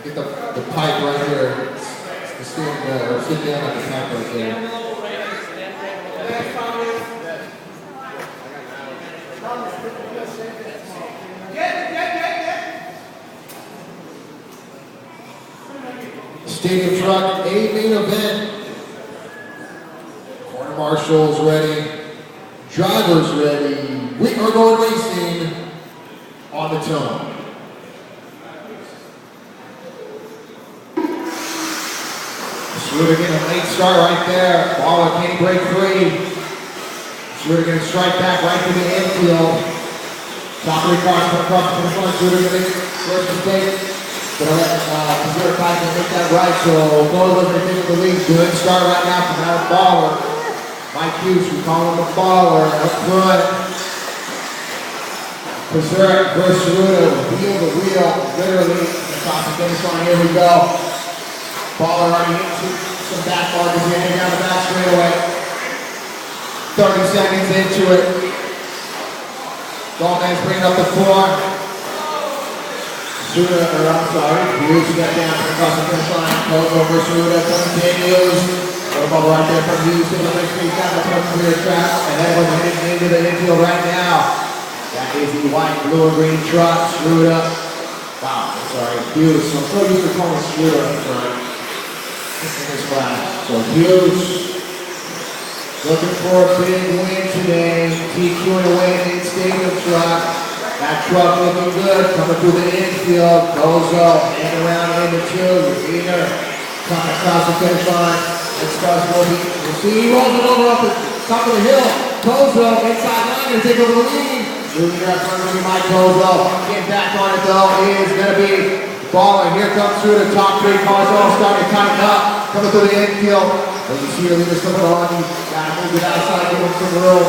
Get the pipe right here. Stand or sit down at the pipe right there. Stadium truck, A main event. Corner marshals ready. Drivers ready. We are going racing on the tone. Schroeder getting a late start right there. Baller can't break free. Schroeder going to strike back right to the infield. Top three cars come across the front. Schroeder going to make first mistake. Going to let Kazir Tyson make that right. So Bola going to take the lead. Good start right now from that Baller. Mike Hughes, we call him the Baller up front. Kazir versus Schroeder. Wheel to wheel. Literally across the finish line. Here we go. Baller already hit some back markers here down the back straightaway. 30 seconds into it. Gomez bringing up the floor. Schroeder, or I'm sorry, Hughes got down across the finish line. Goes over Schroeder, continues. Little bubble right there from Hughes. Single leg street down the clear track. And then we're heading into the infield right now. That is the white, blue, and green truck. Schroeder. Wow, I'm sorry, Hughes. I'm so used to calling Schroeder up front. In this class. So Hughes looking for a big win today. TQing away in stadium truck. That truck looking good. Coming through the infield. Kozo hanging around into two. Either coming across the finish line. We'll see. He rolls it over up the top of the hill. Kozo inside line to take over the lead. Moving up front to Mike Kozo. Getting back on it though is going to be Baller. Here comes through the top three cars all starting to tighten up. Coming through the infield. When you see the leaders coming on, you gotta move it outside, give them some room.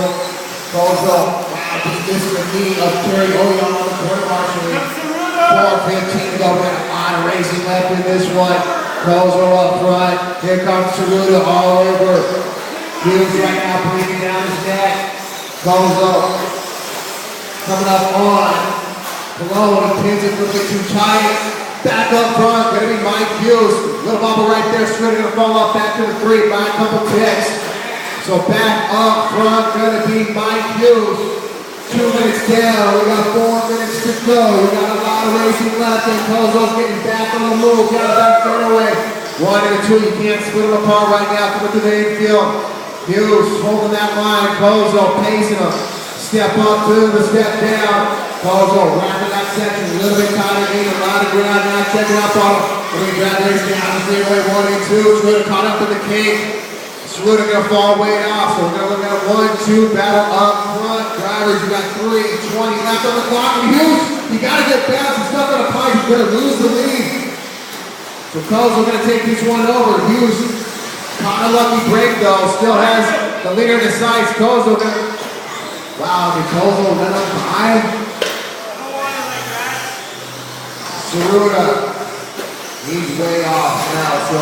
Kozo. Wow, just missing the knee of Terry Oyon on the court marshalling. 4:15 to go. We got a lot of racing left in this one. Kozo up front. Here comes Ceruda all over. Hughes right now breathing down his neck. Kozo coming up on. Cologne pins it a little bit too tight. Back up front, gonna be Mike Hughes. Little bubble right there, Schroeder gonna fall off back to the three by a couple ticks. So back up front, gonna be Mike Hughes. 2 minutes down, we got 4 minutes to go. We got a lot of racing left, and Kozo's getting back on the move. Got it back fairway. 1 and 2, you can't split them apart right now. Coming to the infield. Hughes holding that line. Kozo pacing him. Step up to the step down. Kozo wrapping that section a little bit tighter, gaining a lot of ground now, checking up on him. We're going to grab the race down the straightaway, 1 and 2. Schroeder caught up in the cake. Schroeder going to fall way off, so we're going to look at a 1-2 battle up front. Drivers, you got 3:20 left on the clock. And Hughes, you got to get bounced. He's not going to fight. He's going to lose the lead. So Kozo going to take this one over. Hughes caught a lucky break though. Still has the leader in his sights. Kozo going to... Wow, did Kozo let him behind? Ceruda, he's way off now, so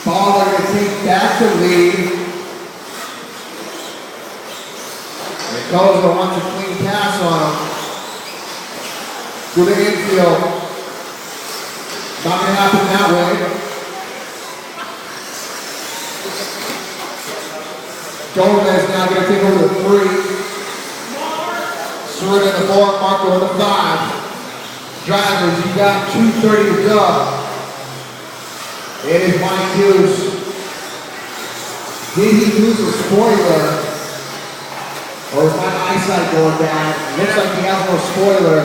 Baller going to take back the lead. And Kozo wants a clean pass on him. To the infield. Not going to happen that way. Gomez now going to take over the 3. Ceruda in the 4, Marco in the 5. Drivers, you got 2:30 to go. It is Mike Hughes. Did he use a spoiler? Or is my eyesight going bad? Looks like he has no spoiler.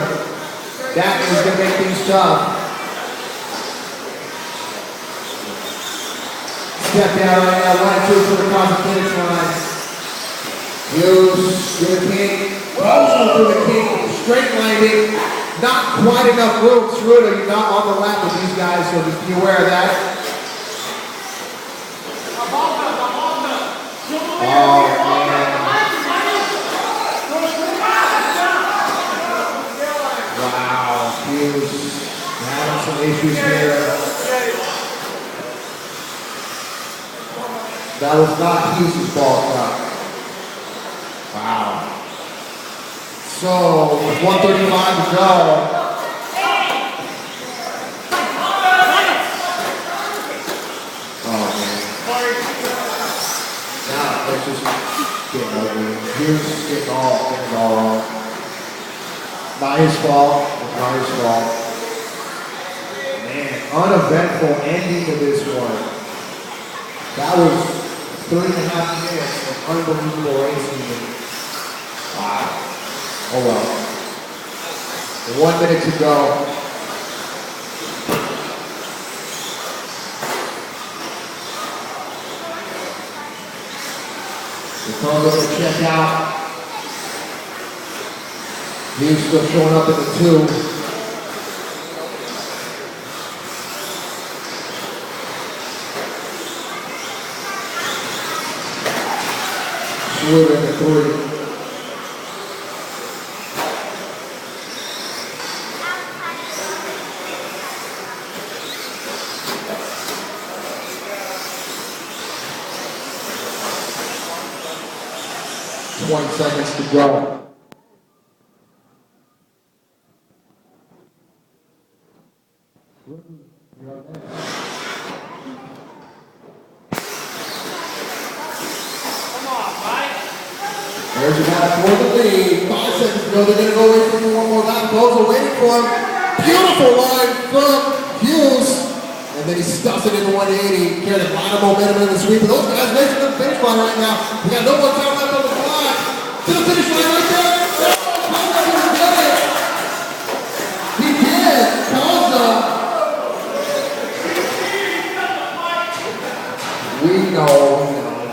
That is going to make things tough. Step down right now, 1-2 for the cross the finish line. Hughes to the king. Kozo to the king. Straight landing. Not quite enough room. Ceruda, you're not on the lap with these guys, so just be aware of that. Oh, man. Wow, Hughes having some issues here. That was not Hughes' ball truck. Wow. So, with 1:35 to go, Getting ugly. Hughes getting all wrong. Not his fault. It's not his fault. Man, uneventful ending to this one. That was 3.5 minutes of unbelievable racing. Wow. Oh well. 1 minute to go. The car's going to check out. He's still showing up in the 2. Schroeder in the 3. 20 seconds to go. There's your guy for the lead. 5 seconds to go. They're going to go away from you one more lap. Both are waiting for him. Beautiful line from Hughes. And then he stuffs it into 180. Carrying a lot of momentum in the sweep. But those guys racing to the finish line right now. We got no more time.